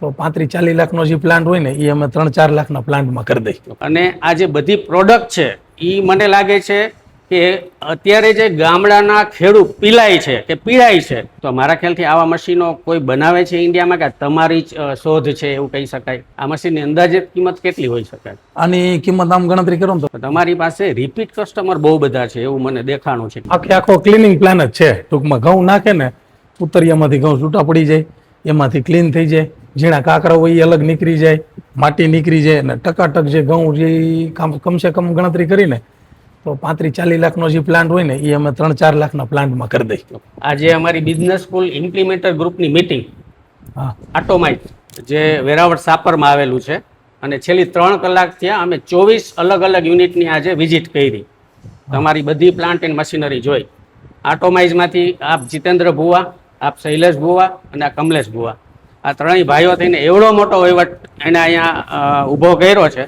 તો 35-40 લાખનો જે પ્લાન્ટ હોય ને એ અમે 3-4 લાખના પ્લાન્ટમાં કરી દઈએ. અને આ જે બધી પ્રોડક્ટ છે એ મને લાગે છે કે અત્યારે જે ગામડાના ખેડૂત પીલાય છે કે પીડાય છે, તો મારા ખ્યાલથી આવા મશીનો કોઈ બનાવે છે ઇન્ડિયામાં કે તમારી જ શોધ છે એવું કહી શકાય? આ મશીનની અંદાજિત કિંમત કેટલી હોઈ શકે? આની કિંમત આમ ગણતરી કરો ને તો તમારી પાસે રિપીટ કસ્ટમર બહુ બધા છે એવું મને દેખાણું છે. આખો ક્લિનિંગ પ્લાન જ છે. ટૂંકમાં ઘઉં નાખે ને, ઉતરિયામાંથી ઘઉં છૂટા પડી જાય, એમાંથી ક્લીન થઈ જાય, ઝીણા કાંકરા હોય એ અલગ નીકળી જાય, માટી નીકળી જાય, અને ટકાટક જે ઘઉં જે કમસે કમ ગણતરી કરીને તો 35-40 લાખનો જે પ્લાન્ટ હોય ને એ અમે 3-4 લાખના પ્લાન્ટમાં કરી દઈએ. આજે અમારી બિઝનેસ સ્કૂલ ઇમ્પ્લિમેન્ટર ગ્રુપની મીટિંગ હા, આટોમાઇઝ જે વેરાવળ સાપરમાં આવેલું છે, અને છેલ્લી 3 કલાક થયા અમે 24 અલગ અલગ યુનિટની આજે વિઝિટ કરી. તમારી બધી પ્લાન્ટ એન્ડ મશીનરી જોઈ. આટોમાઇઝમાંથી આપ જીતેન્દ્ર ભુવા, આપ શૈલેષ ભુવા અને આ કમલેશ ભુવા, આ ત્રણેય ભાઈઓ થઈને એવડો મોટો વહીવટ એને અહીંયા ઊભો કર્યો છે.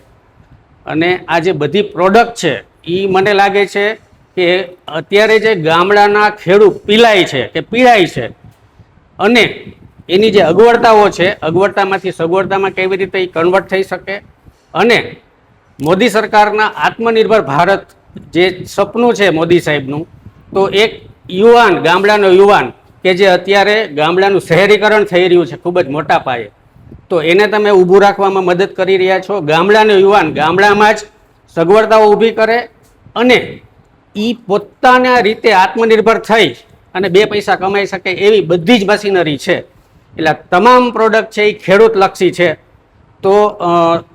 અને આ જે બધી પ્રોડક્ટ છે એ મને લાગે છે કે અત્યારે જે ગામડાના ખેડૂત પીલાય છે કે પીડાય છે, અને એની જે અગવડતાઓ છે, અગવડતામાંથી સગવડતામાં કેવી રીતે એ કન્વર્ટ થઈ શકે, અને મોદી સરકારના આત્મનિર્ભર ભારત જે સપનું છે મોદી સાહેબનું, તો એક યુવાન, ગામડાનો યુવાન કે જે અત્યારે ગામડાનું શહેરીકરણ થઈ રહ્યું છે ખૂબ જ મોટા પાયે, તો એને તમે ઊભું રાખવામાં મદદ કરી રહ્યા છો. ગામડાનો યુવાન ગામડામાં જ સગવડતાઓ ઊભી કરે અને એ પોતાના રીતે આત્મનિર્ભર થઈ અને 2 પૈસા કમાઈ શકે એવી બધી જ મશીનરી છે. એટલે તમામ પ્રોડક્ટ છે એ ખેડૂત લક્ષી છે. તો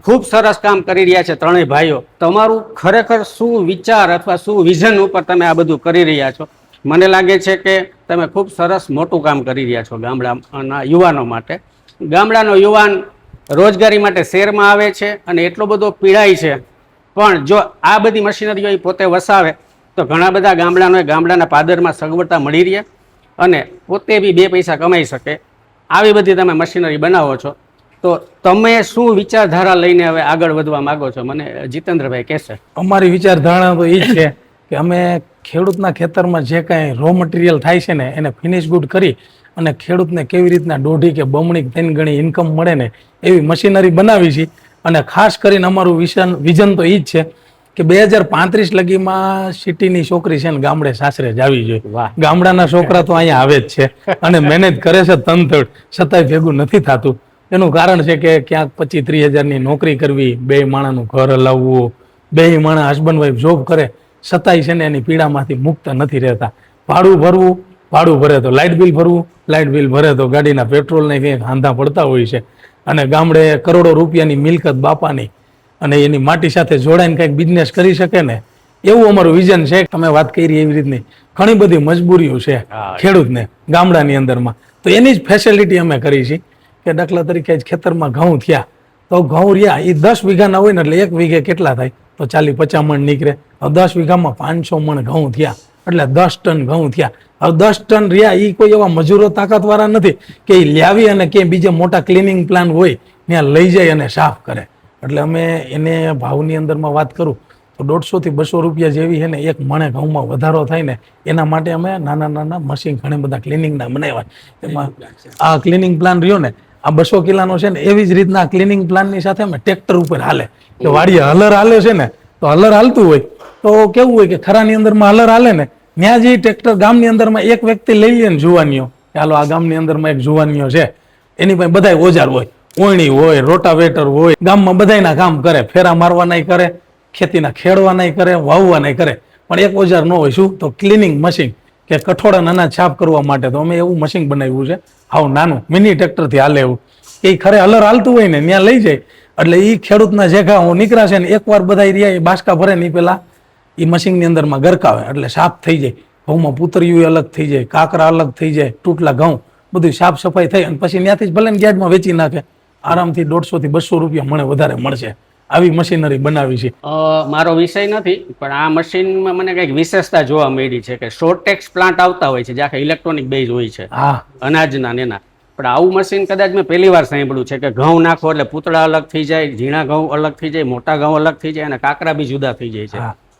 ખૂબ સરસ કામ કરી રહ્યા છે ત્રણેય ભાઈઓ. તમારું ખરેખર શું વિચાર અથવા શું વિઝન ઉપર તમે આ બધું કરી રહ્યા છો? મને લાગે છે કે તમે ખૂબ સરસ મોટું કામ કરી રહ્યા છો ગામડાના યુવાનો માટે. ગામડાનો યુવાન રોજગારી માટે શહેરમાં આવે છે અને એટલો બધો પીડાય છે, પણ જો આ બધી મશીનરીઓ એ પોતે વસાવે તો ઘણા બધા ગામડાના પાદરમાં સગવડતા મળી રહે અને પોતે બી 2 પૈસા કમાઈ શકે. આવી બધી તમે મશીનરી બનાવો છો, તો તમે શું વિચારધારા લઈને હવે આગળ વધવા માંગો છો? મને જીતેન્દ્રભાઈ કહેશે. અમારી વિચારધારણા તો એ જ છે કે અમે ખેડૂતના ખેતરમાં જે કાંઈ રો મટીરિયલ થાય છે ને એને ફિનિશ ગુડ કરી અને ખેડૂતને કેવી રીતના 1.5 કે 2 3 ગણી ઇન્કમ મળે ને એવી મશીનરી બનાવી છે. અને ખાસ કરીને અમારું વિઝન તો એ જ છે કે 2035 લગીમાં સિટીની છોકરી છે ને ગામડે સાસરે જ આવી જોઈએ. ગામડાના છોકરા તો અહીંયા આવે જ છે અને મહેનત કરે છે તનતોડ, છતાંય ભેગું નથી થતું. એનું કારણ છે કે ક્યાંક 25-30 હજારની નોકરી કરવી, 2 માણાનું ઘર હલાવવું, 2 માણા હસબન્ડ વાઈફ જોબ કરે, છતાંય છે ને એની પીડામાંથી મુક્ત નથી રહેતા. ભાડું ભરવું, ભાડું ભરે તો લાઇટ બિલ ભરવું, લાઇટ બિલ ભરે તો ગાડીના પેટ્રોલને કંઈક હાંધા પડતા હોય છે. અને ગામડે કરોડો રૂપિયાની મિલકત બાપાની, અને એની માટી સાથે જોડાઈને કંઈક બિઝનેસ કરી શકે ને એવું અમારું વિઝન છે. તમે વાત કરી એવી રીતની ઘણી બધી મજબૂરીઓ છે ખેડૂતને ગામડાની અંદરમાં, તો એની જ ફેસિલિટી અમે કરી છે કે દાખલા તરીકે ખેતરમાં ઘઉં થયા તો ઘઉં રહ્યા એ 10 વીઘાના હોય ને એટલે 1 વીઘે કેટલા થાય તો 40-50 મણ નીકળે. 10 વીઘામાં 500 મણ ઘઉં થયા એટલે 10 ટન ઘઉં થયા. હવે 10 ટન રહ્યા એ કોઈ એવા મજૂરો તાકાતવાળા નથી કે એ લાવી અને ક્યાંય બીજે મોટા ક્લિનિંગ પ્લાન હોય ત્યાં લઈ જાય અને સાફ કરે. એટલે અમે એને ભાવની અંદરમાં વાત કરું તો 150 થી 200 રૂપિયા જેવી છે ને એક મણે ઘઉંમાં વધારો થાય ને એના માટે અમે નાના મશીન ઘણા બધા ક્લિનિંગના બનાવ્યા. એમાં આ ક્લિનિંગ પ્લાન રહ્યો ને આ 200 કિલાનો છે ને એવી જ રીતના ક્લિનિંગ પ્લાનની સાથે અમે ટ્રેક્ટર ઉપર હાલે કે વાડીએ હલર હાલે છે ને તો હલર હાલતું હોય તો કેવું હોય કે ખરાની અંદરમાં હલર હાલે ને ત્યાં જે ટ્રેક્ટર ગામની અંદરમાં એક વ્યક્તિ લઈ લે ને જુવાનીઓ, ચાલો આ ગામની અંદરમાં એક જુવાનીઓ છે એની પાસે બધા ઓજાર હોય, ઓયણી હોય, રોટાવેટર હોય, ગામમાં બધાયના કામ કરે, ફેરા મારવાના કરે, ખેતીના ખેડવાના કરે, વાવવાના કરે, પણ એક ઓજાર ન હોય. શું? તો ક્લિનિંગ મશીન કે કઠોળાના અનાજ સાફ કરવા માટે. તો અમે એવું મશીન બનાવ્યું છે, હાવ નાનું મિની ટ્રેક્ટરથી હાલે એવું, એ ખરે હલર હાલતું હોય ને ત્યાં લઈ જાય એટલે એ ખેડૂતના જે ઘઉં નીકળાશે ને એકવાર બધા રહ્યા એ બાસકા ભરે ને પેલા એ મશીનની અંદરમાં ગરકાવે એટલે સાફ થઈ જાય. ઘઉંમાં પૂતરિયું અલગ થઈ જાય, કાકરા અલગ થઈ જાય, તૂટલા ઘઉં બધું સાફ સફાઈ થઈ અને પછી ત્યાંથી જ ભલે ને ગેજમાં વેચી નાખે. આરામથી 150 થી 200 રૂપિયા મને વધારે મળશે. આવી મશીનરી બનાવી છે. મારો વિષય નથી, પણ આ મશીનમાં મને કંઈક વિશેષતા જોવા મળી છે કે શોર્ટેક્સ પ્લાન્ટ આવતા હોય છે જે આખા ઇલેક્ટ્રોનિક બેઝ હોય છે અનાજના ને એના. પણ આવું મશીન કદાચ મેં પહેલી વાર સાંભળ્યું છે કે ઘઉં નાખો એટલે પૂતળા અલગ થઈ જાય, ઝીણા ઘઉં અલગ થઈ જાય, મોટા ઘઉં અલગ થઈ જાય અને કાકરા બી જુદા થઈ જાય છે.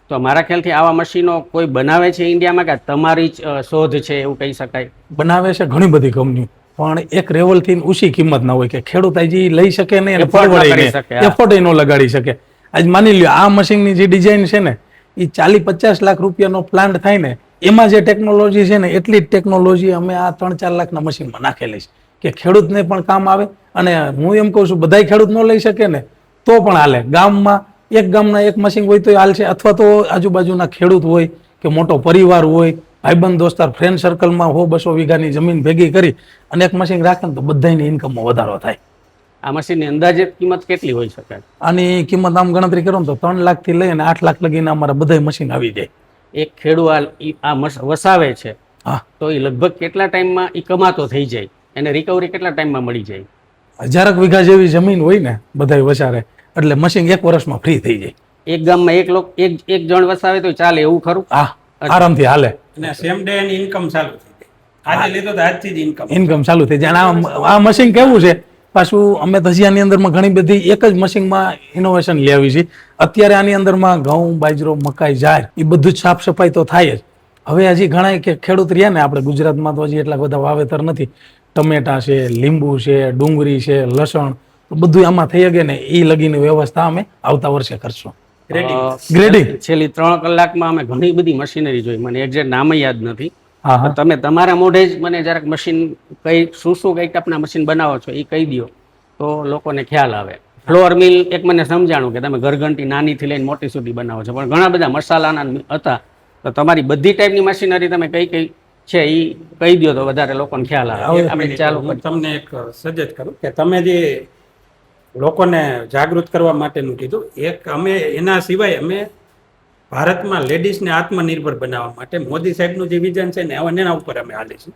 તો મારા ખ્યાલથી આવા મશીનો કોઈ બનાવે છે ઇન્ડિયામાં કે તમારી જ શોધ છે એવું કહી શકાય? બનાવે છે ઘણી બધી કંપનીઓ. પણ એક લેવલથી ઊંચી કિંમત ના હોય કે ખેડૂત હજી લઈ શકે નહીં અને Afford ન પરવડે કરી નહીં, શકે, હા. એફોર્ડ ન લગાડી શકે. આજ માની લ્યો આ મશીનની જે ડિઝાઇન છે ને એ 40-50 લાખ રૂપિયાનો પ્લાન્ટ થાય ને એમાં જે ટેકનોલોજી છે ને એટલી જ ટેકનોલોજી અમે આ 3-4 લાખના મશીનમાં નાખેલી છે કે ખેડૂતને પણ કામ આવે. અને હું એમ કહું છું બધાય ખેડૂત ન લઈ શકે ને તો પણ હાલે. ગામના એક મશીન હોય તો હાલશે, અથવા તો આજુબાજુના ખેડૂત હોય કે મોટો પરિવાર હોય, ભાઈબંધ દોસ્તાર ફ્રેન્ડ સર્કલમાં 100-200 વીઘાની જમીન ભેગી કરી અને એક મશીન રાખે ને તો બધાની ઇન્કમમાં વધારો થાય. આ મશીનની અંદાજિત કિંમત કેટલી હોઈ શકે? આની કિંમત આમ ગણતરી કરો ને તો 3 લાખથી લઈને 8 લાખ લગીને અમારા બધા મશીન આવી જાય. એક ખેડૂત વસાવે છે હા, તો એ લગભગ કેટલા ટાઈમમાં એ કમાતો થઈ જાય, એને રિકવરી કેટલા ટાઈમમાં મળી જાય? 1000 વીઘા જેવી જમીન હોય ને બધાય વસારે એટલે મશીન 1 વર્ષમાં ફ્રી થઈ જાય. એક ગામમાં એક જણ વસાવે તો ચાલે એવું ખરું? હા, આરામથી હાલે. અને સેમ ડે એની ઇન્કમ ચાલુ થઈ જાય. આજે લીધો તો આજથી જ ઇન્કમ ચાલુ થઈ જાય. અને આ મશીન કેવું છે પાછું, અમે ધજિયાની અંદરમાં ઘણી બધી એક જ મશીનમાં ઇનોવેશન લઈ આવી છે. અત્યારે આની અંદરમાં ઘઉં, બાજરો, મકાઈ, જાર એ બધું જ સાફ સફાઈ તો થાય જ. હવે હજી ઘણા કે ખેડૂત રહ્યા ને આપણે ગુજરાતમાં તો હજી એટલા બધા વાવેતર નથી. ટમેટા છે, લીંબુ છે, ડુંગળી છે, લસણ, તો બધું આમાં થઈ શકે ને એ લગીની વ્યવસ્થા અમે આવતા વર્ષે કરશું. ગ્રેડિંગ છેલ્લી 3 કલાકમાં અમે ઘણી બધી મશીનરી જોઈ, મને એક્ઝેક્ટ નામ યાદ નથી. હા હા, તમે તમારા મોઢે જ મને જરાક મશીન શું કઈ ટાઈપના મશીન બનાવો છો એ કહી દો તો લોકોને ખ્યાલ આવે. ફ્લોર મિલ એક મને સમજાણું કે તમે ઘરઘંટી નાનીથી લઈને મોટી સુધી બનાવો છો, પણ ઘણા બધા મસાલાના હતા. તો તમારી બધી ટાઈપની મશીનરી તમે કઈ છે એ કહી દો તો વધારે લોકોને ખ્યાલ આવે. આપણે ચાલુ હું તમને એક સજેસ્ટ કરું કે તમે જે લોકોને જાગૃત કરવા માટેનું કીધું, એક અમે એના સિવાય અમે ભારતમાં લેડીઝને આત્મનિર્ભર બનાવવા માટે મોદી સાહેબનું જે વિઝન છે ને એના ઉપર અમે હાલીશું.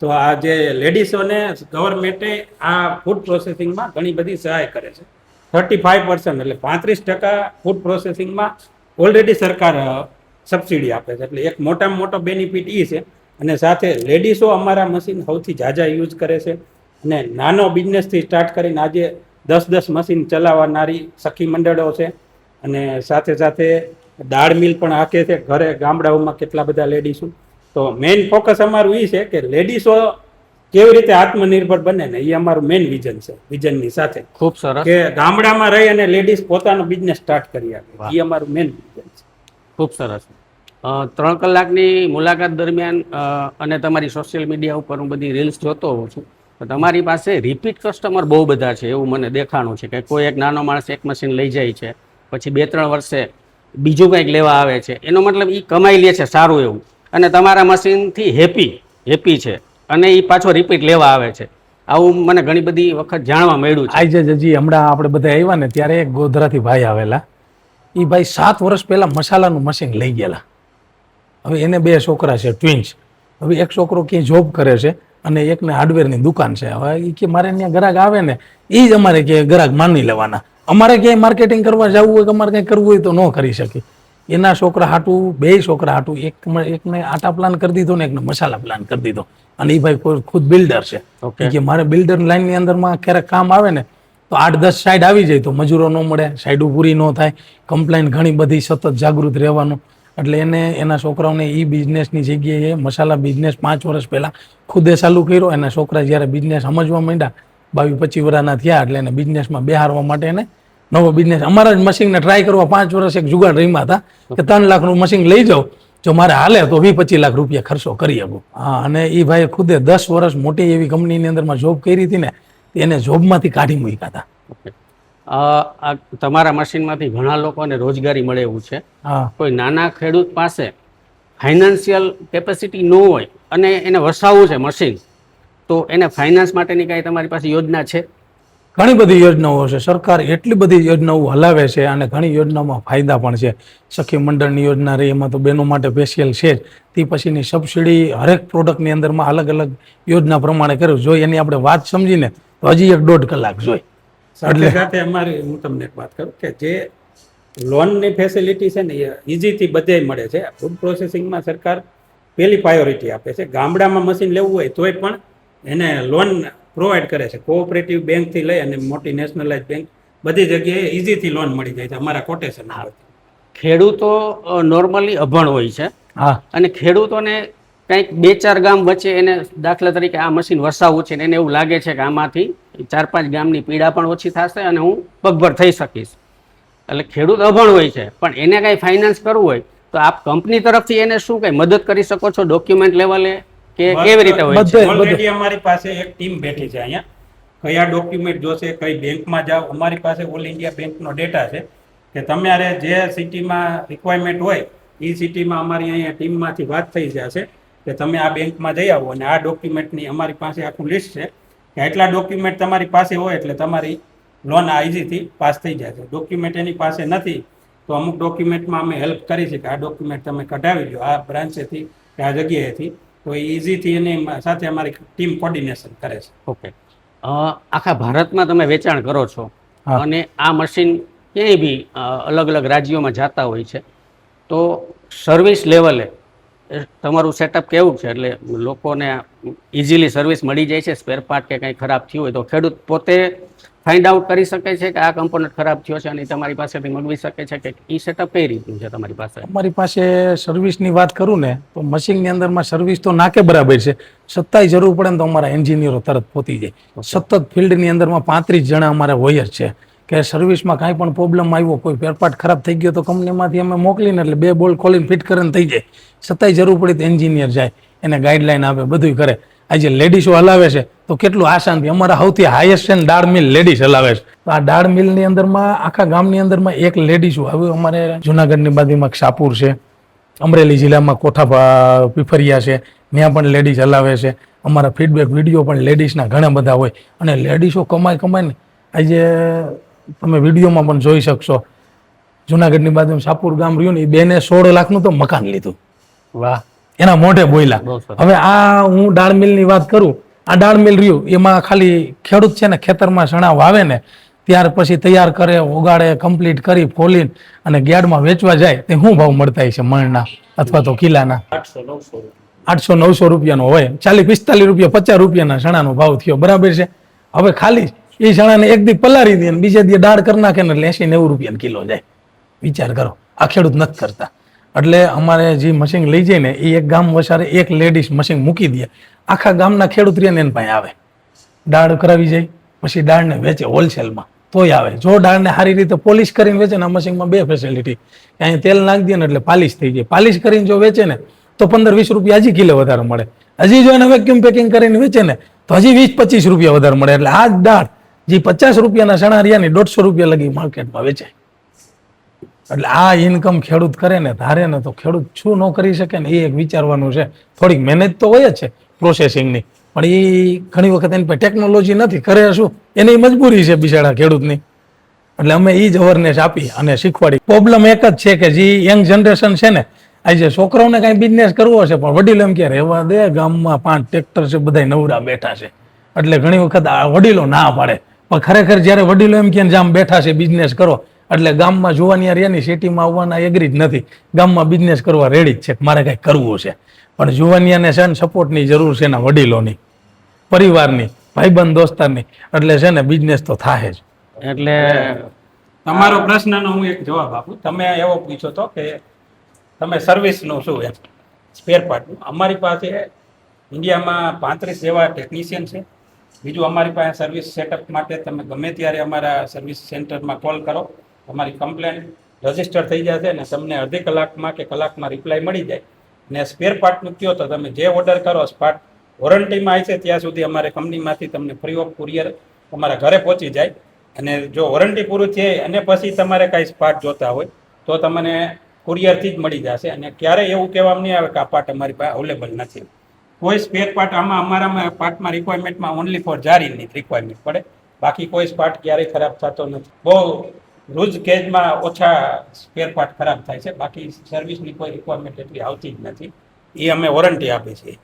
તો આ જે લેડીઝોને ગવર્મેન્ટે આ ફૂડ પ્રોસેસિંગમાં ઘણી બધી સહાય કરે છે. 35% એટલે 35% ફૂડ પ્રોસેસિંગમાં ઓલરેડી સરકાર સબસિડી આપે છે. એટલે એક મોટામાં મોટો બેનિફિટ એ છે. અને સાથે લેડીઝો અમારા મશીન સૌથી ઝાઝા યુઝ કરે છે. અને નાનો બિઝનેસથી સ્ટાર્ટ કરીને આજે 10 મશીન ચલાવનારી સખી મંડળો છે. અને સાથે સાથે દાળ મિલ પણ હાકે છે ઘરે ગામડાઓમાં કેટલા બધા લેડીઝો. તો મેઇન ફોકસ અમારું એ છે કે લેડીઝો કેવી રીતે આત્મનિર્ભર બને ને એ અમારું મેઇન વિઝન છે. વિઝનની સાથે ખૂબ સરસ, કે ગામડામાં રહી અને લેડીઝ પોતાનો બિઝનેસ સ્ટાર્ટ કરી આપે, એ અમારું મેઇન વિઝન છે. ખૂબ સરસ. 3 કલાકની મુલાકાત દરમિયાન અને તમારી સોશિયલ મીડિયા ઉપર હું બધી રીલ્સ જોતો હોઉં છું, તો તમારી પાસે રિપીટ કસ્ટમર બહુ બધા છે એવું મને દેખાણું છે. કે કોઈ એક નાનો માણસ એક મશીન લઈ જાય છે, પછી 2-3 વર્ષે બીજું કંઈક લેવા આવે છે. એનો મતલબ એ કમાઈ લે છે સારું એવું, અને તમારા મશીનથી હેપી છે, અને એ પાછો રિપીટ લેવા આવે છે. આવું મને ઘણી બધી વખત જાણવા મળ્યું છે. આજે હજી હમણાં આપણે બધા આવ્યા ને ત્યારે એક ગોધરાથી ભાઈ આવેલા. એ ભાઈ 7 વર્ષ પહેલા મસાલાનું મશીન લઈ ગયેલા. હવે એને 2 છોકરા છે, ટ્વિન્સ. હવે એક છોકરો ક્યાંય જોબ કરે છે અને એકને હાર્ડવેરની દુકાન છે. હવે એ કે મારે ત્યાં ગ્રાહક આવે ને એ જ અમારે કે ગ્રાહક માની લેવાના. અમારે ક્યાંય માર્કેટિંગ કરવા જવું હોય કે અમારે કંઈ કરવું હોય તો ન કરી શકીએ. એના છોકરા હાટું, 2 છોકરા હાટું એકને આટા પ્લાન કરી દીધો ને એકને મસાલા પ્લાન કરી દીધો. અને એ ભાઈ ખુદ બિલ્ડર છે. કે મારે બિલ્ડર લાઈનની અંદરમાં ક્યારેક કામ આવે ને તો 8-10 સાઈડ આવી જાય તો મજૂરો ન મળે, સાઈડો પૂરી ન થાય, કમ્પ્લેન ઘણી બધી, સતત જાગૃત રહેવાનું. એટલે એના છોકરાઓને એ બિઝનેસની જગ્યાએ મસાલા બિઝનેસ 5 વર્ષ પહેલાં ખુદે ચાલુ કર્યો. એના છોકરા જ્યારે બિઝનેસ સમજવા માંડ્યા 22-25 વર્ષના થયા એટલે એને બિઝનેસમાં બેહારવા માટે એને નવો બિઝનેસ અમારા જ મશીનને ટ્રાય કરવા 5 વર્ષ એક જુગાડ રમ્યા હતા કે 3 લાખનું મશીન લઈ જાઓ, જો મારે હાલે તો 20-25 લાખ રૂપિયા ખર્ચો કરી શકું. હા, અને એ ભાઈ ખુદે 10 વર્ષ મોટી એવી કંપનીની અંદરમાં જોબ કરી હતી ને એને જોબમાંથી કાઢી મૂક્યા હતા. આ તમારા મશીનમાંથી ઘણા લોકોને રોજગારી મળે એવું છે. હા, કોઈ નાના ખેડૂત પાસે ફાઇનાન્શિયલ કેપેસિટી ન હોય અને એને વસાવવું છે મશીન, તો એને ફાઇનાન્સ માટેની કાંઈ તમારી પાસે યોજના છે? ઘણી બધી યોજનાઓ છે. સરકાર એટલી બધી યોજનાઓ હલાવે છે અને ઘણી યોજનાઓમાં ફાયદા પણ છે. સખી મંડળની યોજના રહી, એમાં તો બહેનો માટે સ્પેશિયલ છે જ. તે પછીની સબસિડી હરેક પ્રોડક્ટની અંદરમાં અલગ અલગ યોજના પ્રમાણે કર્યું. જો એની આપણે વાત સમજીને તો હજી 1-1.5 કલાક જોઈ. સાથે સાથે અમારી હું તમને એક વાત કરું કે જે લોનની ફેસિલિટી છે ને એ ઇઝીથી બધે મળે છે. ફૂડ પ્રોસેસિંગમાં સરકાર પહેલી પ્રાયોરિટી આપે છે. ગામડામાં મશીન લેવું હોય તોય પણ એને લોન પ્રોવાઈડ કરે છે. કોઓપરેટિવ બેંકથી લઈ અને મોટી નેશનલાઇઝ બેંક બધી જગ્યાએ ઇઝીથી લોન મળી જાય છે અમારા કોટેશન. ખેડૂતો નોર્મલી અભણ હોય છે. હા, અને ખેડૂતોને કંઈક 2-4 ગામ વચ્ચે એને દાખલા તરીકે આ મશીન વસાવવું છે ને એને એવું લાગે છે કે આમાંથી 4-5 ગામની પીડા પણ ઓછી થશે અને હું પગભર થઈ શકીશ. એટલે ખેડૂત અભણ હોય છે પણ એને કાંઈ ફાઇનાન્સ કરવું હોય તો આપ કંપની તરફથી એને શું કંઈ મદદ કરી શકો છો ડોક્યુમેન્ટ લેવલે કે કેવી રીતે હોય છે? ઓલરેડી અમારી પાસે એક ટીમ બેઠી છે અહીંયા. કયા ડોક્યુમેન્ટ જોશે, કઈ બેંકમાં જાઓ, અમારી પાસે ઓલ ઇન્ડિયા બેંકનો ડેટા છે કે તમારે જે સિટીમાં રિક્વાયરમેન્ટ હોય એ સિટીમાં અમારી અહીંયા ટીમમાંથી વાત થઈ જશે કે તમે આ બેંકમાં જઈ આવો અને આ ડોક્યુમેન્ટની અમારી પાસે આખું લિસ્ટ છે કે એટલા ડોક્યુમેન્ટ તમારી પાસે હોય એટલે તમારી લોન ઇઝીથી પાસ થઈ જાય છે. ડોક્યુમેન્ટ એની પાસે નથી તો અમુક ડોક્યુમેન્ટમાં અમે હેલ્પ કરી છે કે આ ડોક્યુમેન્ટ તમે કઢાવી લો આ બ્રાન્ચેથી કે આ જગ્યાએથી, તો એ ઇઝીથી એની સાથે અમારી ટીમ કોર્ડિનેશન કરે છે. ઓકે. આખા ભારતમાં તમે વેચાણ કરો છો હા. અને આ મશીન ક્યાંય બી અલગ અલગ રાજ્યોમાં જતા હોય છે તો સર્વિસ લેવલે તમારું સેટઅપ કેવું છે? એટલે લોકોને ઇઝીલી સર્વિસ મળી જાય છે? સ્પેર પાર્ટ કે કંઈ ખરાબ થયું હોય તો ખેડૂત પોતે ફાઇન્ડ આઉટ કરી શકે છે કે આ કમ્પોનન્ટ ખરાબ થયો છે અને તમારી પાસેથી મગવી શકે છે કે એ સેટઅપ કઈ રીતનું છે તમારી પાસે? અમારી પાસે સર્વિસની વાત કરું ને તો મશીનની અંદરમાં સર્વિસ તો નાકે બરાબર છે, છતાંય જરૂર પડે ને તો અમારા એન્જિનિયરો તરત પહોંચી જાય. સતત ફિલ્ડની અંદરમાં 35 જણા અમારા હોય જ છે કે સર્વિસમાં કાંઈ પણ પ્રોબ્લેમ આવ્યો, કોઈ પેરપાર્ટ ખરાબ થઈ ગયો તો કંપનીમાંથી અમે મોકલીને એટલે 2 બોલ્ટ ખોલીને ફિટ કરીને થઈ જાય. છતાંય જરૂર પડી તો એન્જિનિયર જાય, એને ગાઈડલાઈન આપે, બધું કરે. આજે લેડીઝો હલાવે છે તો કેટલું આસાનથી અમારા સૌથી હાઈએસ્ટ છે ને દાળ મિલ લેડીઝ હલાવે છે. તો આ દાળ મિલની અંદરમાં આખા ગામની અંદરમાં એક લેડીઝો હવે અમારે જુનાગઢની બાજુમાં શાપુર છે, અમરેલી જિલ્લામાં કોઠા પીફરિયા છે, ત્યાં પણ લેડીઝ હલાવે છે. અમારા ફીડબેક વિડીયો પણ લેડીઝના ઘણા બધા હોય અને લેડીઝો કમાઈને આજે તમે વિડીયોમાં પણ જોઈ શકશો. જુનાગઢની બાજુમાં શાપુર ગામ રહ્યું ને એ બેને 16 લાખનું તો મકાન લીધું. વાહ. એના મોઢે બોયલા. બહુ સરસ. હવે આ હું દાળ મિલની વાત કરું, આ દાળ મિલ રહ્યું એમાં ખાલી ખેડૂત છે ને ખેતરમાં ચણા વાવે ને ત્યાર પછી તૈયાર કરે, ઓગાળે, કમ્પ્લીટ કરી ફોલીને અને ગેડમાં વેચવા જાય તે શું ભાવ મળતા છે મણના અથવા તો કિલ્લાના? 800-900 રૂપિયાનો હોય, 40-45 રૂપિયા 50 રૂપિયાના ચણાનો ભાવ થયો, બરાબર છે. હવે ખાલી એ ચણાને એક દી પલાળી દે બીજે દી દાળ કરી નાખે ને એટલે 80-90 રૂપિયાનો કિલો જાય. વિચાર કરો, આ ખેડૂત નથી કરતા. એટલે અમારે જે મશીન લઈ જાય ને એ એક ગામ વસારે એક લેડીઝ મશીન મૂકી દે, આખા ગામના ખેડૂત રહીને એને પાસે આવે, દાળ કરાવી જાય, પછી દાળને વેચે હોલસેલમાં તોય આવે. જો દાળને સારી રીતે પોલિશ કરીને વેચે ને આ મશીનમાં 2 ફેસિલિટી, અહીં તેલ નાખી દે ને એટલે પાલિશ થઈ જાય. પાલિશ કરીને જો વેચે ને તો 15-20 રૂપિયા હજી કિલો વધારે મળે. હજી જો એને વેક્યુમ પેકિંગ કરીને વેચે ને તો હજી 20-25 રૂપિયા વધારે મળે. એટલે આ જ દાળ જે 50 રૂપિયાના ચણા રહ્યા ને 150 રૂપિયા લગી માર્કેટમાં વેચે. એટલે આ ઇન્કમ ખેડૂત કરે ને ધારે ને તો ખેડૂત શું ન કરી શકે ને એ એક વિચારવાનું છે. થોડીક મહેનત તો હોય જ છે પ્રોસેસિંગની, પણ એ ઘણી વખત એની પાસે ટેકનોલોજી નથી, કરે શું એની મજબૂરી છે બિચારા ખેડૂતની. એટલે અમે એ જ અવેરનેસ આપી અને શીખવાડી. પ્રોબ્લેમ એક જ છે કે જે યંગ જનરેશન છે ને આજે છોકરાઓને કાંઈ બિઝનેસ કરવો છે પણ વડીલો એમ કે રહેવા દે, ગામમાં 5 ટ્રેક્ટર છે, બધા નવરા બેઠા છે. એટલે ઘણી વખત આ વડીલો ના પાડે, પણ ખરેખર જ્યારે વડીલો એમ કે આમ બેઠા છે બિઝનેસ કરો એટલે ગામમાં જોવાની રહ્યા સિટીમાં આવવાના એગ્રી જ નથી, ગામમાં બિઝનેસ કરવા રેડી જ છે, મારે કંઈક કરવું છે. પણ જુવાનિયાને છે ને સપોર્ટની જરૂર છે એના વડીલોની, પરિવારની, ભાઈબંધ દોસ્તારની. એટલે છે ને બિઝનેસ તો થાય જ. એટલે તમારો પ્રશ્નનો હું એક જવાબ આપું. તમે એવો પૂછો તો કે તમે સર્વિસનું શું એમ સ્પેર પાર્ટનું. અમારી પાસે ઇન્ડિયામાં 35 જેવા ટેકનિશિયન છે. બીજું અમારી પાસે સર્વિસ સેટઅપ માટે તમે ગમે ત્યારે અમારા સર્વિસ સેન્ટરમાં કોલ કરો, તમારી કમ્પ્લેન રજીસ્ટર થઈ જશે ને તમને અડધી કલાકમાં કે કલાકમાં રિપ્લાય મળી જાય. ને સ્પેર પાર્ટનું કહો તો તમે જે ઓર્ડર કરો પાર્ટ વોરંટીમાં આવી છે ત્યાં સુધી અમારે કંપનીમાંથી તમને ફ્રી ઓફ કુરિયર તમારા ઘરે પહોંચી જાય. અને જો વોરંટી પૂરું થાય અને પછી તમારે કાંઈ પાર્ટ જોતા હોય તો તમને કુરિયરથી જ મળી જશે. અને ક્યારેય એવું કહેવામાં નહીં આવે કે આ પાર્ટ અમારી પાસે અવેલેબલ નથી. કોઈ સ્પેર પાર્ટ અમારામાં પાર્ટમાં રિક્વાયરમેન્ટમાં ઓનલી ફોર જારીની રિક્વાયરમેન્ટ પડે, બાકી કોઈ પાર્ટ ક્યારેય ખરાબ થતો નથી. બહુ રૂજ કેજમાં ઓછા સ્પેર પાર્ટ ખરાબ થાય છે, બાકી સર્વિસની કોઈ રિક્વાયરમેન્ટ એટલી આવતી જ નથી. એ અમે વોરંટી આપીએ છીએ.